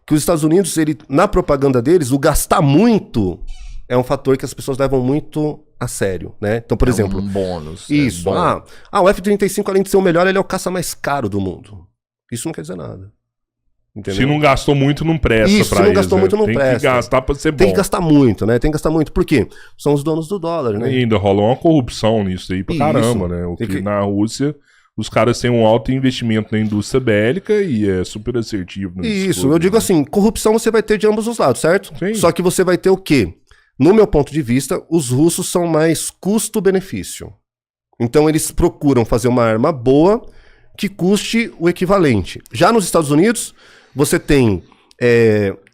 que os Estados Unidos, na propaganda deles, o gastar muito é um fator que as pessoas levam muito a sério, né? Então, por exemplo... um bônus. Isso. O F-35, além de ser o melhor, ele é o caça mais caro do mundo. Isso não quer dizer nada. Entendeu? Se não gastou muito, não presta isso, pra se não eles. gastou muito, não tem presta. Tem que gastar pra ser bom. Tem que gastar muito, né? Tem que gastar muito. Por quê? São os donos do dólar, né? E ainda rola uma corrupção nisso aí pra caramba, né? O que na Rússia, os caras têm um alto investimento na indústria bélica e é super assertivo. Isso, eu digo assim, corrupção você vai ter de ambos os lados, certo? Sim. Só que você vai ter o quê? No meu ponto de vista, os russos são mais custo-benefício. Então eles procuram fazer uma arma boa que custe o equivalente. Já nos Estados Unidos, você tem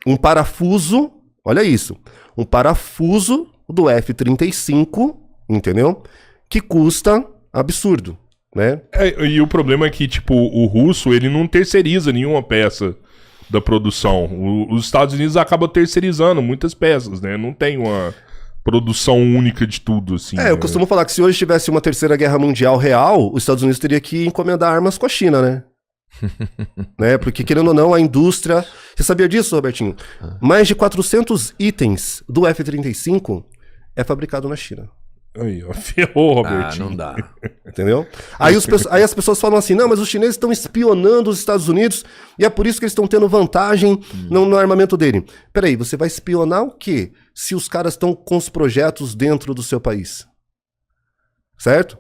um parafuso, olha isso, um parafuso do F-35, entendeu? Que custa absurdo, né? E o problema é que, tipo, o russo, ele não terceiriza nenhuma peça da produção. Os Estados Unidos acabam terceirizando muitas peças, né? Não tem uma produção única de tudo, assim. Eu costumo falar que se hoje tivesse uma terceira guerra mundial real, os Estados Unidos teria que encomendar armas com a China, né? Né? Porque, querendo ou não, a indústria... Você sabia disso, Robertinho? Mais de 400 itens do F-35 é fabricado na China. Aí, ó, ferrou, Robertinho. Não dá. Entendeu? Aí as pessoas falam assim, não, mas os chineses estão espionando os Estados Unidos e é por isso que eles estão tendo vantagem no armamento dele. Peraí, você vai espionar o quê? Se os caras estão com os projetos dentro do seu país. Certo?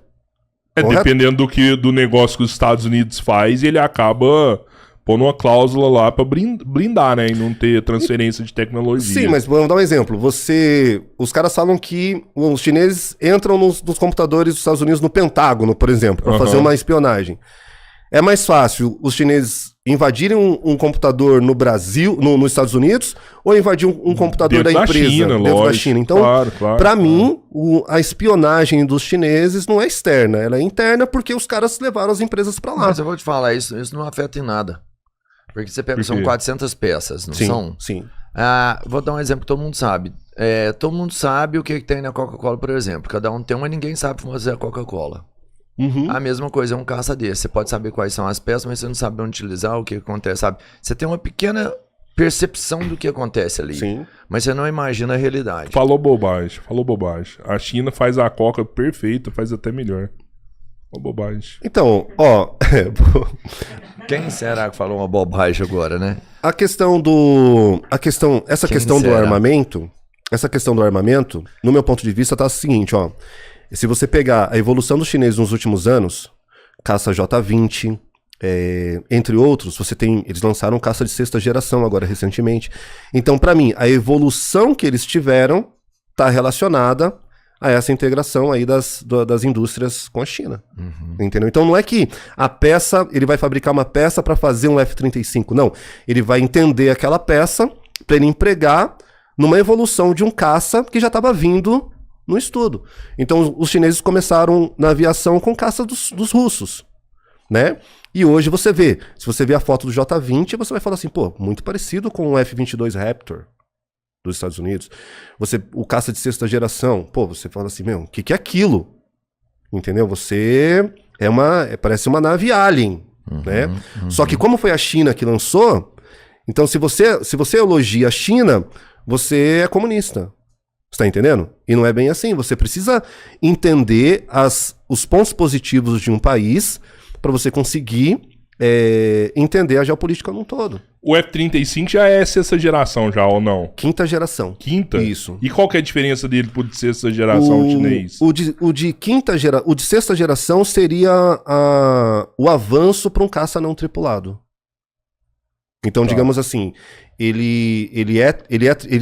Dependendo do negócio que os Estados Unidos faz, ele acaba pondo uma cláusula lá pra blindar, né? E não ter transferência de tecnologia. Sim, mas vamos dar um exemplo. Os caras falam que os chineses entram nos computadores dos Estados Unidos no Pentágono, por exemplo, para fazer uma espionagem. É mais fácil os chineses invadirem um computador no Brasil, nos Estados Unidos, ou invadir um computador dentro da empresa China, dentro lógico. da China. Então, para mim, a espionagem dos chineses não é externa, ela é interna porque os caras levaram as empresas para lá. Mas eu vou te falar, isso não afeta em nada. Porque você pega, são 400 peças, não são? Sim. Vou dar um exemplo que todo mundo sabe. Todo mundo sabe o que tem na Coca-Cola, por exemplo. Cada um tem uma, ninguém sabe fazer a Coca-Cola. A mesma coisa é um caça desse. Você pode saber quais são as peças, mas você não sabe onde utilizar, o que acontece, sabe? Você tem uma pequena percepção do que acontece ali. Sim. Mas você não imagina a realidade. Falou bobagem. A China faz a Coca perfeita, faz até melhor. Falou bobagem. Então, ó... Quem será que falou uma bobagem agora, né? Essa questão do armamento, no meu ponto de vista, tá o seguinte, ó. Se você pegar a evolução dos chineses nos últimos anos, caça J-20, entre outros, eles lançaram caça de sexta geração agora recentemente. Então, para mim, a evolução que eles tiveram tá relacionada a essa integração aí das indústrias com a China. Entendeu? Então não é que ele vai fabricar uma peça para fazer um F-35, não. Ele vai entender aquela peça para ele empregar numa evolução de um caça que já estava vindo no estudo. Então os chineses começaram na aviação com caça dos russos, né? E hoje se você vê a foto do J-20, você vai falar assim, pô, muito parecido com o F-22 Raptor dos Estados Unidos. O caça de sexta geração, pô, você fala assim, o que é aquilo? Entendeu? Parece uma nave alien, né? Só que como foi a China que lançou, então se você elogia a China, você é comunista. Você tá entendendo? E não é bem assim. Você precisa entender os pontos positivos de um país para você conseguir entender a geopolítica num todo. O F-35 já é sexta geração já, ou não? Quinta geração. Quinta? Isso. E qual que é a diferença dele por sexta geração chinês? O de sexta geração seria o avanço para um caça não tripulado. Então, digamos assim, ele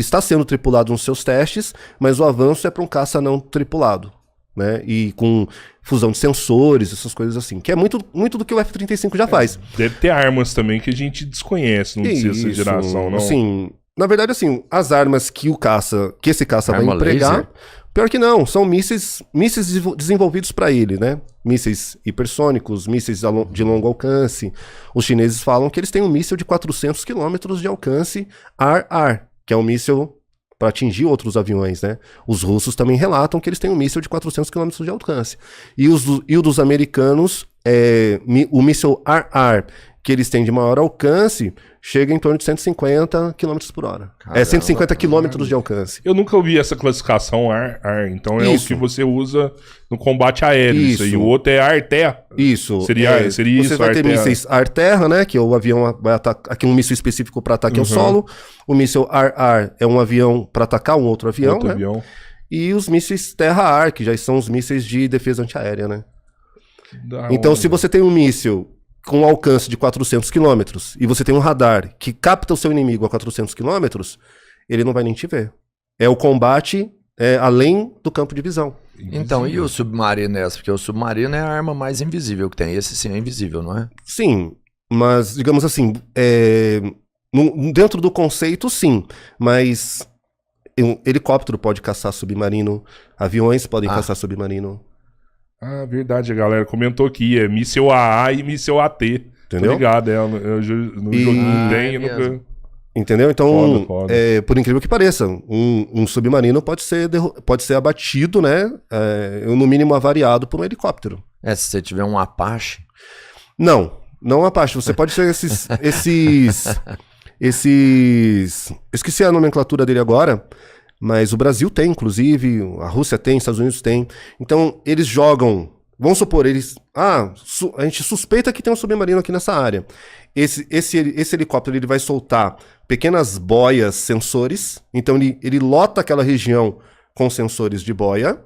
está sendo tripulado nos seus testes, mas o avanço é para um caça não tripulado, né? E com fusão de sensores, essas coisas assim, que é muito do que o F-35 já faz. Deve ter armas também que a gente desconhece, não sei essa geração, não. Assim, na verdade, assim, as armas que esse caça vai empregar, laser? Pior que não, são mísseis desenvolvidos para ele, né? Mísseis hipersônicos, mísseis de longo alcance. Os chineses falam que eles têm um míssil de 400 km de alcance ar-ar, que é um míssil para atingir outros aviões, né? Os russos também relatam que eles têm um míssil de 400 km de alcance. E o dos americanos o míssil AR, que eles têm de maior alcance, chega em torno de 150 km por hora. Caramba, 150 quilômetros de alcance. Eu nunca ouvi essa classificação ar, então é Isso. o que você usa no combate aéreo, isso. E o outro é ar-terra. Isso. Seria Você isso, vai ter ar-terra. mísseis ar-terra, né? Que o avião vai atacar, aqui um míssil específico para ataque ao solo. O míssil ar-ar é um avião para atacar um outro avião, Outro né? avião. E os mísseis terra-ar, que já são os mísseis de defesa antiaérea, né? Da Então, onda. se você tem um míssil com um alcance de 400 km e você tem um radar que capta o seu inimigo a 400 km, ele não vai nem te ver. É o combate além do campo de visão. Então, e o submarino nessa? Porque o submarino é a arma mais invisível que tem. Esse sim é invisível, não é? Sim, mas digamos assim, dentro do conceito, sim, mas um helicóptero pode caçar submarino, aviões podem caçar submarino. Ah, verdade, a galera comentou aqui, é míssil AA e míssil AT. Entendeu? Tô ligado, no jogo não tem, mesmo. nunca... Entendeu? Então, Foda. por incrível que pareça, um submarino pode ser abatido, né? No mínimo avariado por um helicóptero. Se você tiver um Apache... Não Apache. Você pode ser esqueci a nomenclatura dele agora, mas o Brasil tem, inclusive, a Rússia tem, os Estados Unidos tem. Então, eles jogam... Vamos supor, a gente suspeita que tem um submarino aqui nessa área. Esse helicóptero ele vai soltar pequenas boias sensores. Então, ele lota aquela região com sensores de boia.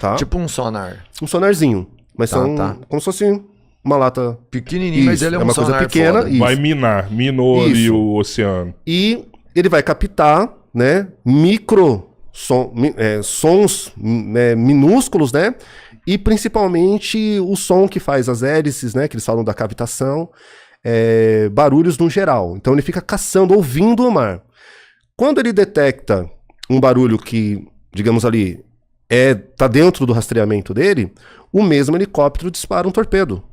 Tá? Tipo um sonar. Um sonarzinho. Mas são como se fosse uma lata... Pequenininho, mas ele é um uma coisa sonar pequena. foda. Isso. Vai minou ali Isso. o oceano. E ele vai captar, né, sons minúsculos, né? E principalmente o som que faz as hélices, né? Que eles falam da cavitação, barulhos no geral. Então ele fica caçando, ouvindo o mar. Quando ele detecta um barulho que, digamos ali, tá dentro do rastreamento dele, o mesmo helicóptero dispara um torpedo.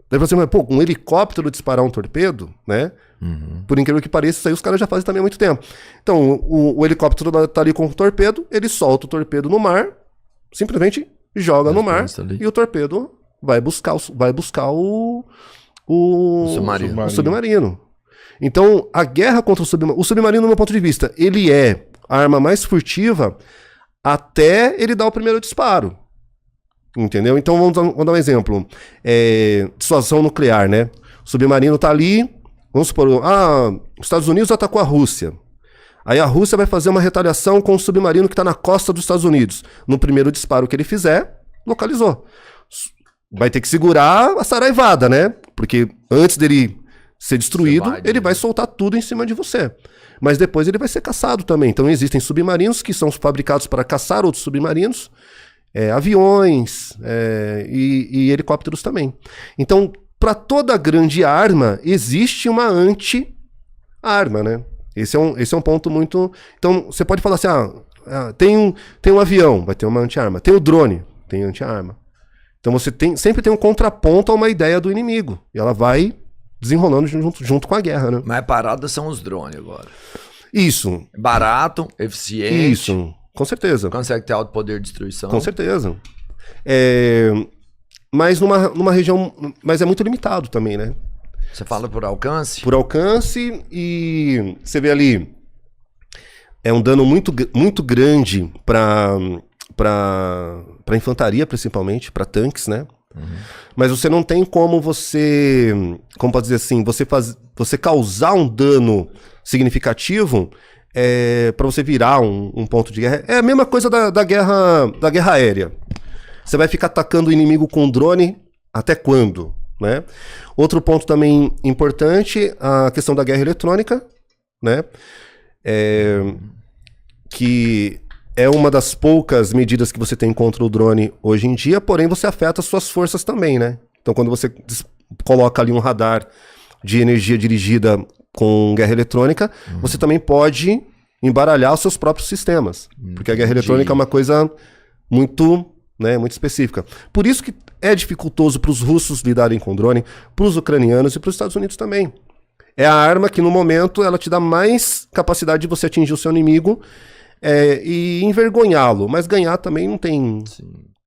Daí você fala, pô, um helicóptero disparar um torpedo, né? Por incrível que pareça, isso aí os caras já fazem também há muito tempo. Então, o helicóptero tá ali com o torpedo, ele solta o torpedo no mar, simplesmente joga no mar, e o torpedo vai buscar o submarino. Então, a guerra contra o submarino, no meu ponto de vista, ele é a arma mais furtiva até ele dar o primeiro disparo. Entendeu? Então, vamos dar um exemplo. Dissuasão nuclear, né? O submarino tá ali, vamos supor, os Estados Unidos atacou a Rússia. Aí a Rússia vai fazer uma retaliação com o submarino que está na costa dos Estados Unidos. No primeiro disparo que ele fizer, localizou. Vai ter que segurar a saraivada, né? Porque antes dele ser destruído, ele vai soltar tudo em cima de você. Mas depois ele vai ser caçado também. Então existem submarinos que são fabricados para caçar outros submarinos, aviões e helicópteros também. Então, para toda grande arma, existe uma anti-arma, né? Esse é um ponto muito... Então, você pode falar assim, tem um avião, vai ter uma anti-arma. Tem o drone, tem anti-arma. Então, você sempre tem um contraponto a uma ideia do inimigo. E ela vai desenrolando junto com a guerra, né? Mais paradas são os drones agora. Isso. Barato, eficiente. Isso, com certeza. Consegue ter alto poder de destruição. Com certeza. Mas numa região... Mas é muito limitado também, né? Você fala por alcance? Por alcance e você vê ali, é um dano muito, muito grande para infantaria, principalmente, para tanques, né? Mas você não tem como como pode dizer assim, você causar um dano significativo para você virar um ponto de guerra. É a mesma coisa da guerra aérea. Você vai ficar atacando o inimigo com drone até quando? Né? Outro ponto também importante, a questão da guerra eletrônica, né? Que é uma das poucas medidas que você tem contra o drone hoje em dia, porém você afeta as suas forças também, né? Então quando você coloca ali um radar de energia dirigida com guerra eletrônica, você também pode embaralhar os seus próprios sistemas, porque a guerra eletrônica é uma coisa muito específica. Por isso que é dificultoso para os russos lidarem com drone, para os ucranianos e para os Estados Unidos também. É a arma que, no momento, ela te dá mais capacidade de você atingir o seu inimigo e envergonhá-lo. Mas ganhar também não tem